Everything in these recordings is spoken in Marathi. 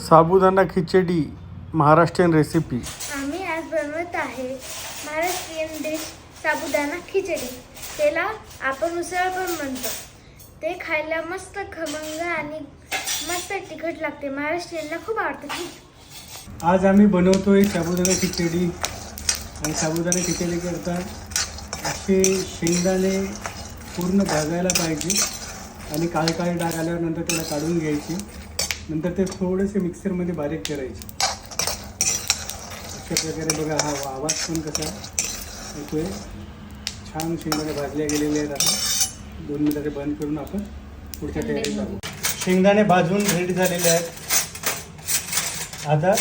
साबुदाणा खिचडी महाराष्ट्रीयन रेसिपी. आम्ही आज बनवत आहे महाराष्ट्रीयन डिश साबुदाणा खिचडी. त्याला आपण उसळ पण म्हणतो. ते खायला मस्त खमंग आणि मस्त तिखट लागते. महाराष्ट्रीयांना खूप आवडते. आज आम्ही बनवतोय साबुदाणा खिचडी. आणि साबुदाणा खिचडी करता असे शेंगदाणे पूर्ण भाजायला पाहिजे आणि काळे काळे डाग आल्यानंतर त्याला काढून घ्यायची. नंतर ते थोडेसे मिक्सरमध्ये बारीक करायचे. अशा प्रकारे बघा हा आवाज पण कसा येतोय. छान शेंगदाणे भाजले गेलेले आहेत. आता 2 मिनिटाचे बंद करून आपण पुढच्या तयारीत लागू. शेंगदाणे भाजून रेडी झालेले आहेत. आता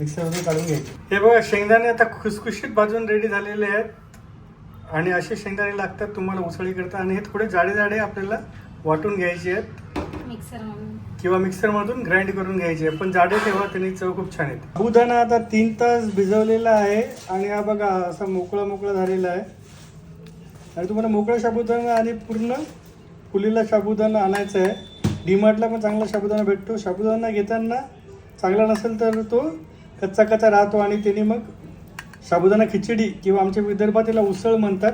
मिक्सरमधून काढून घ्यायचे. हे बघा शेंगदाणे आता खुसखुशीत भाजून रेडी झालेले आहेत. आणि असे शेंगदाणे लागतात तुम्हाला उसळी करता. आणि हे थोडे जाडे जाडे आपल्याला वाटून घ्यायचे आहेत किंवा मिक्सरमधून ग्राइंड करून घ्यायचे. पण जाडे ठेवा, त्याने चव खूप छान येते. साबुदाणा आता 3 तास भिजवलेला आहे आणि हा बघा असा मोकळा मोकळा झालेला आहे. आणि तुम्हाला मोकळा साबुदाणा आणि पूर्ण फुलेला साबुदाणा आणायचा आहे. डीमार्टला पण चांगला साबुदाणा भेटतो. साबुदाणा घेताना चांगला नसेल तर तो कच्चा कच्चा राहतो आणि त्याने मग साबुदाणा खिचडी किंवा आमच्या विदर्भात त्याला उसळ म्हणतात,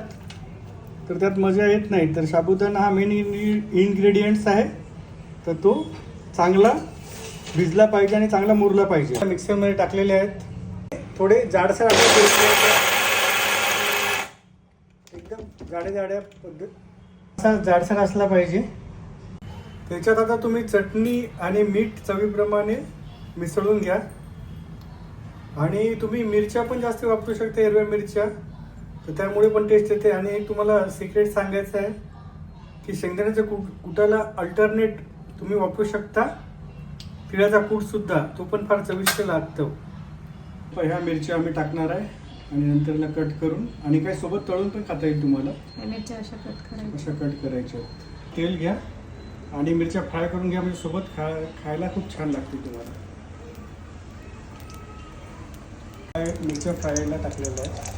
तर त्यात मजा येत नाही. तर साबुदाणा हा मेन इन्ग्रेडियंट्स आहे. तर तो चांगला भिजला पाहिजे आणि चांगला मुरला पाहिजे. मिक्सरमध्ये टाकलेले आहेत. थोडे जाडसर एकदम जाड्या पद्धत असा जाडसर असला पाहिजे. त्याच्यात आता तुम्ही चटणी आणि मीठ चवीप्रमाणे मिसळून घ्या. आणि तुम्ही मिरच्या पण जास्त वापरू शकता, हिरव्या मिरच्या, तर त्यामुळे पण टेस्ट येते. आणि एक तुम्हाला सिक्रेट सांगायचं आहे की शेंगदाण्याच्या कुटाला अल्टरनेट तुम्ही वापरू शकता. तिळाचा कूटसुद्धा, तो पण फार चविष्ट लागतो. ह्या मिरच्या आम्ही टाकणार आहे आणि नंतरला कट करून आणि काही सोबत तळून पण खाता येईल तुम्हाला. मिरच्या अशा कट करायच्या. तेल घ्या आणि मिरच्या फ्राय करून घ्या, म्हणजे सोबत खायला खूप छान लागते तुम्हाला. मिरच्या फ्रायला टाकलेल्या आहे.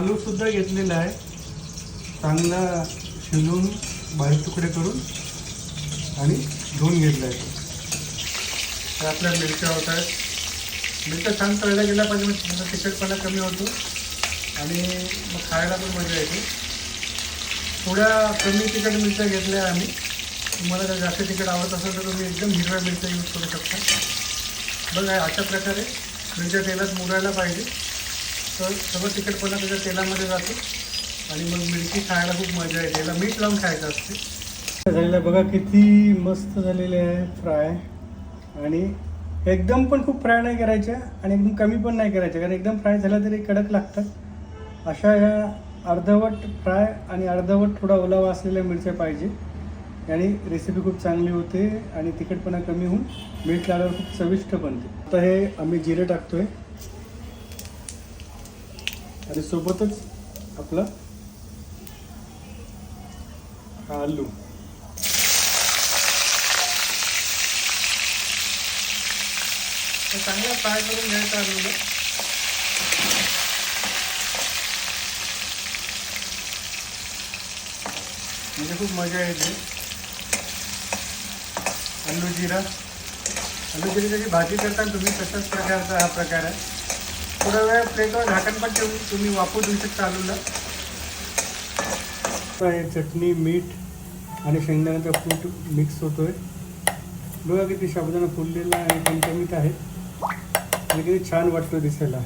आलू सुद्धा घेतलेला आहे. चांगला शिजवून बारीक तुकडे करून आणि धुवून घेतला आहे. तर आपल्या मिरच्या होत आहेत. मिरच्या छान तळल्या गेल्या पाहिजे, म्हणजे त्याचा तिखटपणा कमी होतो आणि मग खायला पण मजा येते. थोड्या कमी तिखट मिरच्या घेतल्या आम्ही. तुम्हाला जर जास्त तिखट आवडत असेल तर तुम्ही एकदम हिरव्या मिरच्या यूज करू शकता. बघा अशा प्रकारे मिरच्या तेलात मुरायला पाहिजे, तर सगळं तिखटपणा त्याच्या तेलामध्ये जातो आणि मग मिरची खायला खूप मजा येते. याला मीठ लावून खायचं असते. झालेलं बघा किती मस्त झालेले आहे फ्राय. आणि एकदम पण खूप फ्राय नाही करायच्या आणि एकदम कमी पण नाही करायच्या, कारण एकदम फ्राय झाल्या तरी कडक लागतात. अशा ह्या अर्धवट फ्राय आणि अर्धवट थोडा ओलावा असलेल्या मिरच्या पाहिजे. आणि रेसिपी खूप चांगली होते आणि तिखटपणा कमी होऊन मीठ लावल्यावर खूप चविष्ट बनते. आता हे आम्ही जिरे टाकतोय आणि सोबतच आपला आलू. चांगला फ्राय करून घ्यायचा आलूला. म्हणजे खूप मजा येते. आलू जिऱ्याची भाजी करताना तुम्ही तशाच प्रकारचा हा प्रकार आहे. थोडा वेळ प्लेटवर झाकण पण ठेवून तुम्ही वापरू देऊ शकता आलूला. हे चटणी, मीठ आणि शेंगदाण्याचा कूट मिक्स होतोय. बघा किती साबुदाणा फुललेला आहे, टमटमीत आहे आणि किती छान वाटतं दिसायला.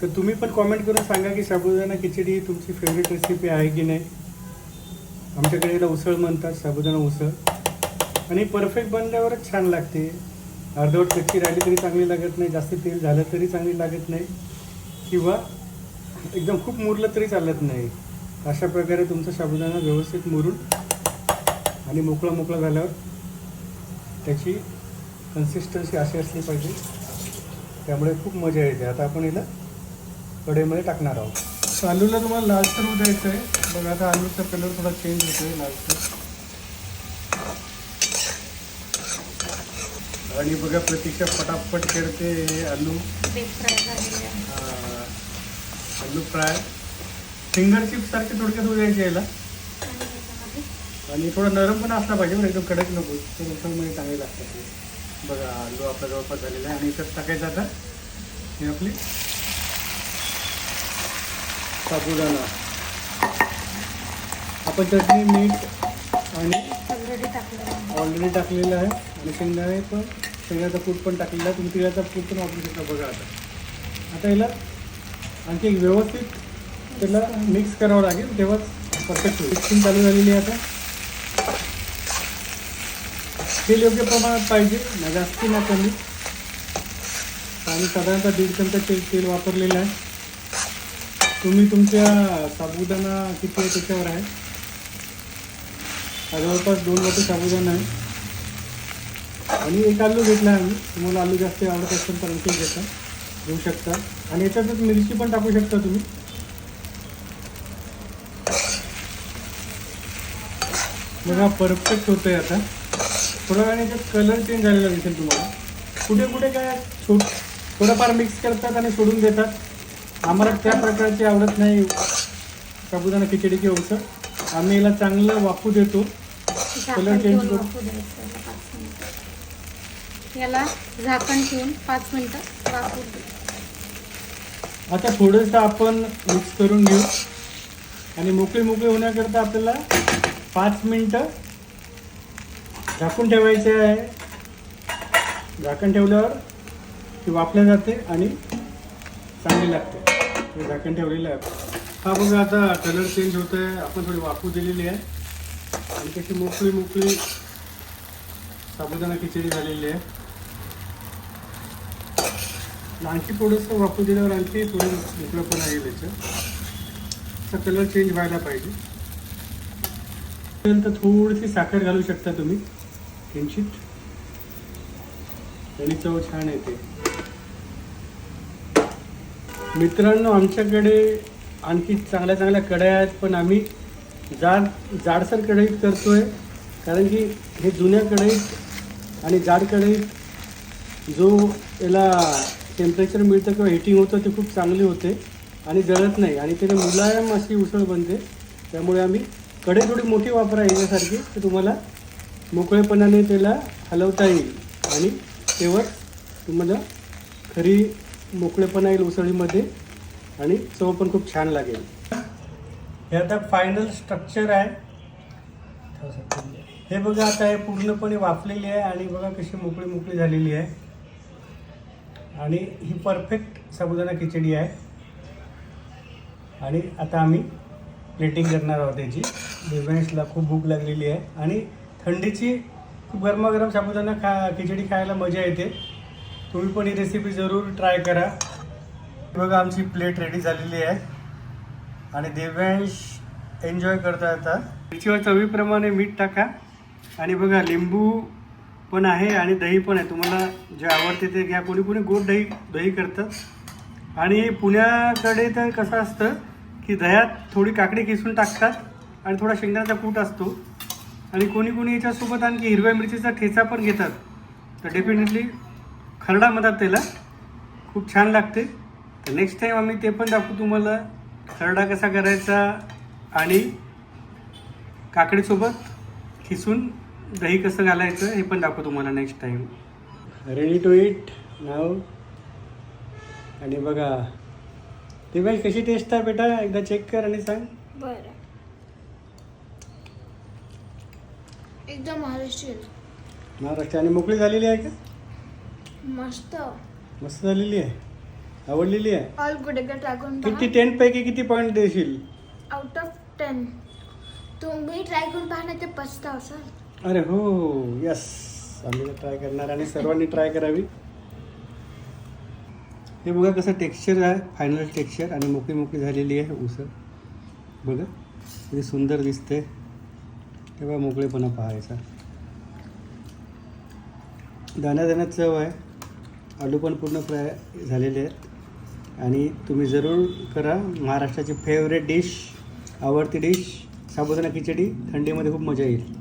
तर तुम्ही पण कॉमेंट करून सांगा की साबुदाणा खिचडी ही तुमची फेवरेट रेसिपी आहे की नाही. आमच्याकडे याला उसळ म्हणतात, साबुदाणा उसळ. आणि परफेक्ट बनल्यावरच छान लागते. अर्धवट कच्ची राहिली तरी चांगली लागत नाही, जास्त तेल झालं तरी चांगली लागत नाही, किंवा एकदम खूप मुरलं तरी चालत नाही. अशा प्रकारे तुमचा साबुदाणा व्यवस्थित मुरून आणि मोकळा मोकळा झाल्यावर त्याची कन्सिस्टन्सी अशी असली पाहिजे. त्यामुळे खूप मजा येते. आता आपण याला कढईमध्ये टाकणार आहोत. आलूला तुम्हाला लालसर होऊ द्यायचं आहे. बघा आता आलूचा कलर थोडा चेंज होतो आहे, लालसर. आणि बघा प्रतीक्षा पटापट करते हे आलू फिंगर चिप्स सारखे थोडक्यात होऊ द्यायचे याला. आणि थोडा नरम पण असला पाहिजे, पण एकदम कडक नको, ते उसळमध्ये चांगले लागतात ते. बघा आलू आपला जवळपास झालेला आहे आणि इथं टाकायचं आता हे आपली साबुदाणा. आपण चटणी मीठ आणि ऑलरेडी टाकलेलं आहे आणि शेंगदाणे पण, शेंगदाण्याचा कूट पण टाकलेला आहे. तुम्ही तिळाचा कूट पण वापरू शकता. बघा आता याला आणखी एक व्यवस्थित त्याला मिक्स करावं लागेल, तेव्हाच परफेक्ट होईल. मिक्सिंग चालू झालेली आहे आता. तेल योग्य प्रमाणात पाहिजे, ना जास्ती ना कमी. आणि साधारणतः 1.5 चमचा तेल वापरलेलं आहे. तुम्ही तुमच्या साबुदाणा किती आहे त्याच्यावर आहे. जवळपास 2 वाटी साबुदाणा आहे आणि एक आलू घेतला आहे आम्ही. तुम्हाला आलू जास्त आवडत असेल तर आणखी घेऊ शकता. आणि याच्यातच मिरची पण टाकू शकता तुम्ही. बघा परफेक्ट होतं आहे आता. थोड्या वेळाने याच्यात कलर चेंज झालेला दिसेल तुम्हाला. कुठे कुठे काय थोडंफार मिक्स करतात आणि सोडून देतात. आम्हाला त्या प्रकारची आवडत नाही साबुदाणा खिचडी किंवा उसळ. आम्ही याला चांगलं वाफू देतो, कलर चेंज करू. याला झाकण ठेवून 5 मिनिटं वाफू दे. आता थोडंसं आपण मिक्स करून घेऊ आणि मोकळे होण्याकरता आपल्याला 5 मिनिटं झाकून ठेवायचे आहे. झाकण ठेवल्यावर ती वाफल्या जाते आणि चांगली लागते. झाकण ठेवलेलं आहे. हा बघा आता कलर चेंज होत आहे. आपण थोडी वाफू दिलेली आहे आणि कशी मोकळी साबुदाणा खिचडी झालेली आहे. आणखी थोडंसं वाफू दिल्यावर आणखी थोडं मोकळं आहे त्याचं. कलर चेंज व्हायला पाहिजे. त्यानंतर थोडीशी साखर घालू शकता तुम्ही किंचित, आणि चव छान येते. मित्रांनो, आमच्याकडे आणखी चांगल्या कढया आहेत, पण आम्ही जाडसर कढईत करतोय. कारण की हे जुन्या कढईत आणि जाड कढईत जो याला टेम्परेचर मिळतं किंवा हिटिंग होतं ते खूप चांगली होते आणि जळत नाही आणि त्याने मुलायम अशी उसळ बनते. त्यामुळे आम्ही कढई थोडी मोठी वापरा याच्यासारखी, तर तुम्हाला मोकळेपणाने त्याला हलवता येईल आणि तेव्हा तुम्हाला खरी मोकळेपणा येईल उसळीमध्ये आणि चव पण खूप छान लागेल. हे आता फायनल स्ट्रक्चर आहे. हे बघा आता हे पूर्णपणे वाफलेली आहे आणि बघा कशी मोकळी झालेली आहे. आणि ही परफेक्ट साबुदाणा खिचडी आहे. आणि आता आम्ही प्लेटिंग करणार आहोत त्याची. दिव्यांशला खूप भूक लागलेली आहे आणि थंडीची खूप गरमागरम साबुदाणा खिचडी खायला मजा येते. तुम्ही पण ही रेसिपी जरूर ट्राय करा. बघा आमची प्लेट रेडी झालेली आहे आणि दिव्यांश एन्जॉय करता आता. मिरचीवर चवीप्रमाणे मीठ टाका आणि बघा लिंबू पण आहे आणि दही पण आहे. तुम्हाला जे आवडते ते घ्या. कोणी गोड दही करतात आणि पुण्याकडे तर कसं असतं की दह्यात थोडी काकडी किसून टाकतात आणि थोडा शेंगदाण्याचा कूट असतो आणि कोणी याच्यासोबत आणखी हिरव्या मिरचीचा ठेचा पण घेतात. तर डेफिनेटली खरडा म्हणतात त्याला, खूप छान लागते. तर नेक्स्ट टाईम आम्ही ते पण दाखवू तुम्हाला, खरडा कसा करायचा आणि काकडीसोबत खिसून दही कसं घालायचं हे पण दाखवू तुम्हाला next time. Ready to eat now. आणि बघा ते बाई कशी टेस्ट आहे बेटा, एकदा चेक कर आणि सांग. बरं, एकदम महाराष्ट्र. आणि मोकळी झालेली आहे का? मस्त झालेली आहे, आवडलेली आहे. All good. एकदा टाकून किती 10 पैकी किती पॉईंट देशील? Out of 10. तुम्ही ट्राय करून पाहा, नाही ते पस्तावसाल. अरे हो यस, आम्ही ट्राय करणार आणि सर्वांनी ट्राय करावी. हे बघा कसं टेक्स्चर आहे, फायनल टेक्स्चर आणि मोकळी झालेली आहे उसळ. बघा किती सुंदर दिसते. तेव्हा मोकळेपणा पाहायचा. दाण्यात चव आहे. आलू पण पूर्ण फ्राय झालेले आहेत आणि तुम्ही जरूर करा. महाराष्ट्राची फेवरेट डिश, आवडती डिश साबुदाणा खिचडी. थंडीमध्ये खूप मजा येईल.